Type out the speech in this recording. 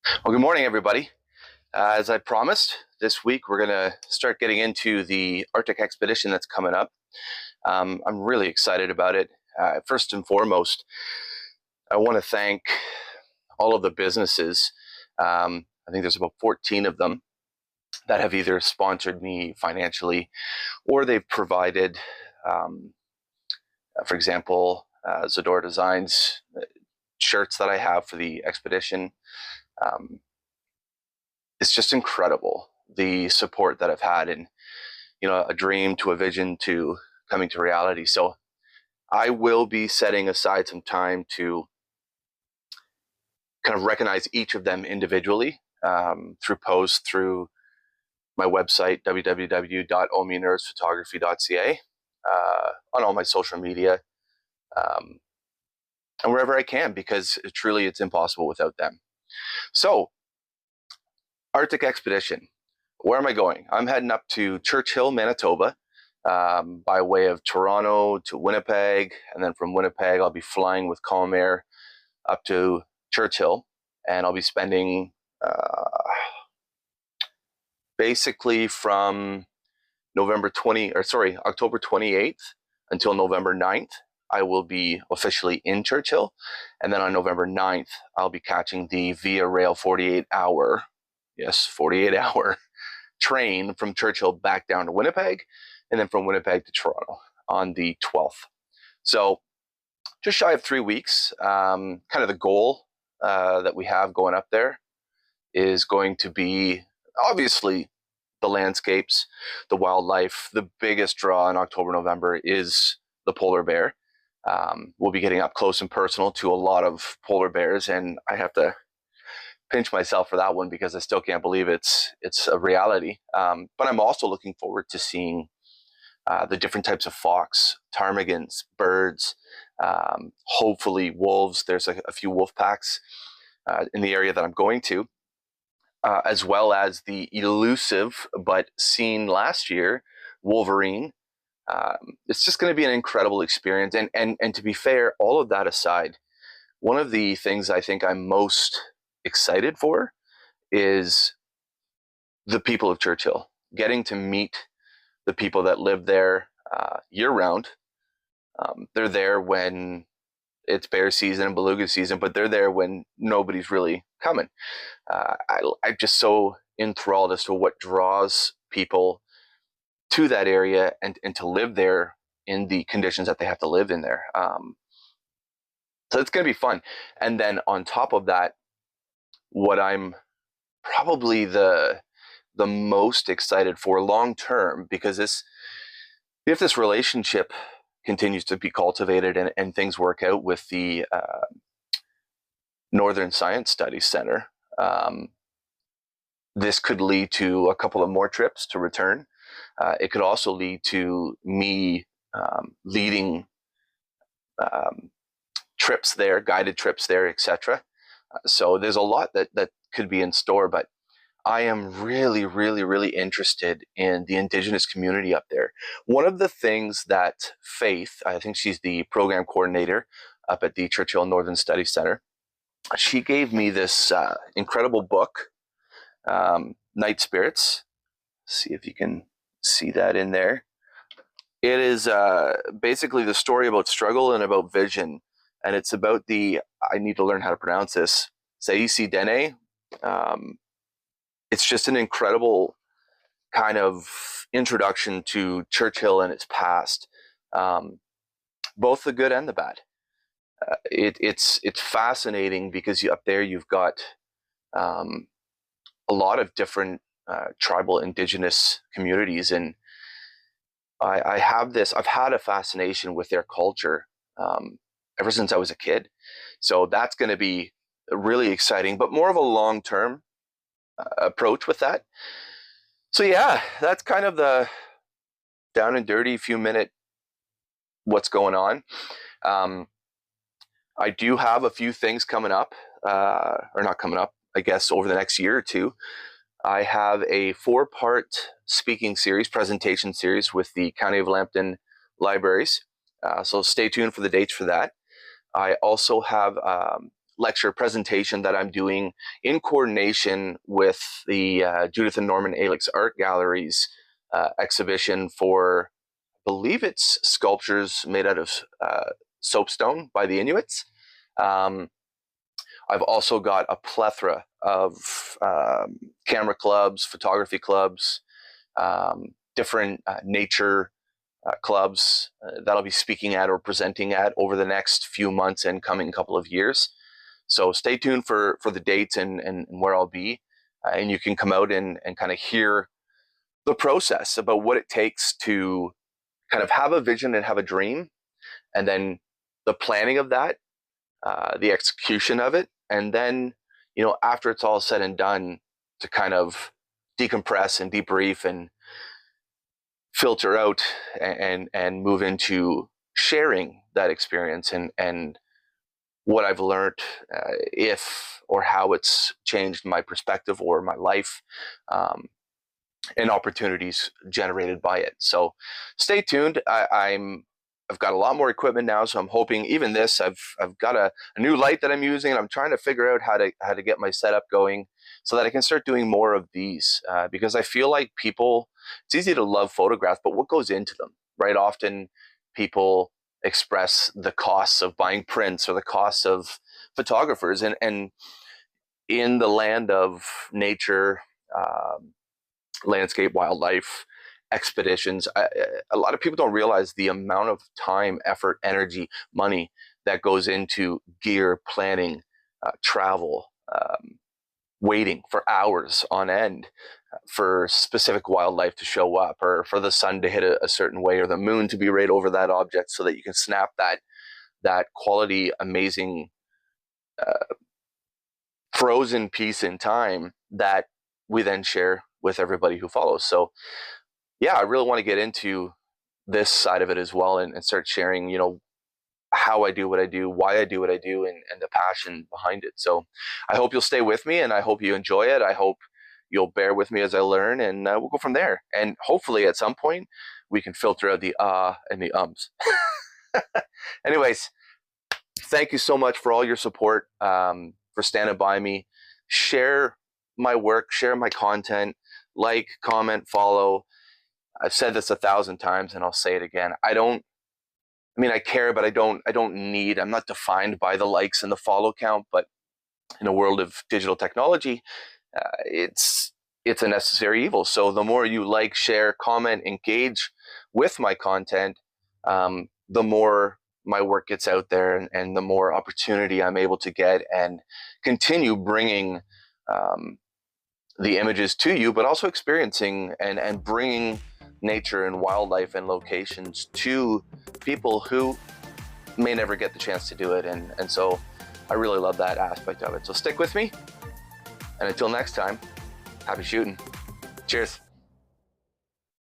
Well, good morning, everybody. As I promised, this week we're going to start getting into the Arctic expedition that's coming up. I'm really excited about it. First and foremost, I want to thank all of the businesses. I think there's about 14 of them that have either sponsored me financially or they've provided, for example, Zador Designs shirts that I have for the expedition. Um, it's just incredible the support that I've had, and a dream to a vision to coming to reality. So I will be setting aside some time to kind of recognize each of them individually, through posts, through my website, www.ominerdsphotography.ca, on all my social media, um, and wherever I can, because truly it's impossible without them. So, Arctic expedition. Where am I going? I'm heading up to Churchill, Manitoba, by way of Toronto to Winnipeg, and then from Winnipeg I'll be flying with Calm Air up to Churchill, and I'll be spending basically from October 28th until November 9th. I will be officially in Churchill, and then on November 9th I'll be catching the Via Rail 48-hour train from Churchill back down to Winnipeg, and then from Winnipeg to Toronto on the 12th. So just shy of 3 weeks. Kind of the goal that we have going up there is going to be obviously the landscapes, the wildlife. The biggest draw in October, November is the polar bear. We'll be getting up close and personal to a lot of polar bears, and I have to pinch myself for that one because I still can't believe it's a reality. But I'm also looking forward to seeing the different types of fox, ptarmigans, birds, hopefully wolves. There's a few wolf packs in the area that I'm going to, as well as the elusive but seen last year wolverine. It's just going to be an incredible experience. And to be fair, all of that aside, one of the things I think I'm most excited for is the people of Churchill, getting to meet the people that live there year round. They're there when it's bear season and beluga season, but they're there when nobody's really coming. I'm just so enthralled as to what draws people to that area and to live there in the conditions that they have to live in there. So it's going to be fun. And then on top of that, what I'm probably the most excited for long term, because if this relationship continues to be cultivated and things work out with the Northern Studies Centre, this could lead to a couple of more trips to return. It could also lead to me leading trips there, guided trips there, etc. So there's a lot that could be in store, but I am really, really, really interested in the Indigenous community up there. One of the things that Faith, I think she's the program coordinator up at the Churchill Northern Studies Centre, she gave me this incredible book, Night Spirits. See if you can see that in there. It is basically the story about struggle and about vision, and it's about I need to learn how to pronounce this, Sayisi Dene. It's just an incredible kind of introduction to Churchill and its past, both the good and the bad. It's fascinating because up there you've got a lot of different tribal indigenous communities, and I've had a fascination with their culture ever since I was a kid. So that's going to be really exciting, but more of a long-term approach with that. So yeah, that's kind of the down and dirty few minute what's going on. I do have a few things coming up, or not coming up, I guess over the next year or two. I have a 4-part speaking series, presentation series with the County of Lambton Libraries. So stay tuned for the dates for that. I also have lecture presentation that I'm doing in coordination with the Judith and Norman Alix Art Gallery's exhibition for, I believe it's sculptures made out of soapstone by the Inuits. I've also got a plethora of camera clubs, photography clubs, different nature clubs that I'll be speaking at or presenting at over the next few months and coming couple of years. So stay tuned for the dates and where I'll be. And you can come out and kind of hear the process about what it takes to kind of have a vision and have a dream, and then the planning of that, the execution of it, and then, after it's all said and done, to kind of decompress and debrief and filter out and move into sharing that experience and what I've learned, if or how it's changed my perspective or my life, and opportunities generated by it. So stay tuned. I've got a lot more equipment now, so I'm hoping even this, I've got a new light that I'm using, and I'm trying to figure out how to get my setup going so that I can start doing more of these, because I feel like people, it's easy to love photographs, but what goes into them, right? Often people express the costs of buying prints or the costs of photographers, and in the land of nature, landscape, wildlife, expeditions, a lot of people don't realize the amount of time, effort, energy, money that goes into gear, planning, travel, waiting for hours on end for specific wildlife to show up, or for the sun to hit a certain way, or the moon to be right over that object so that you can snap that quality, amazing, frozen piece in time that we then share with everybody who follows. So yeah, I really want to get into this side of it as well, and start sharing, how I do what I do, why I do what I do, and the passion behind it. So I hope you'll stay with me, and I hope you enjoy it. I hope you'll bear with me as I learn, and we'll go from there. And hopefully at some point we can filter out the and the ums. Anyways, thank you so much for all your support, for standing by me. Share my work, share my content, like, comment, follow. I've said this 1,000 times, and I'll say it again. I care, but I don't need, I'm not defined by the likes and the follow count, but in a world of digital technology, it's a necessary evil. So the more you like, share, comment, engage with my content, the more my work gets out there, and the more opportunity I'm able to get and continue bringing the images to you, but also experiencing and bringing nature and wildlife and locations to people who may never get the chance to do it. And so I really love that aspect of it. So stick with me, and until next time, happy shooting. Cheers.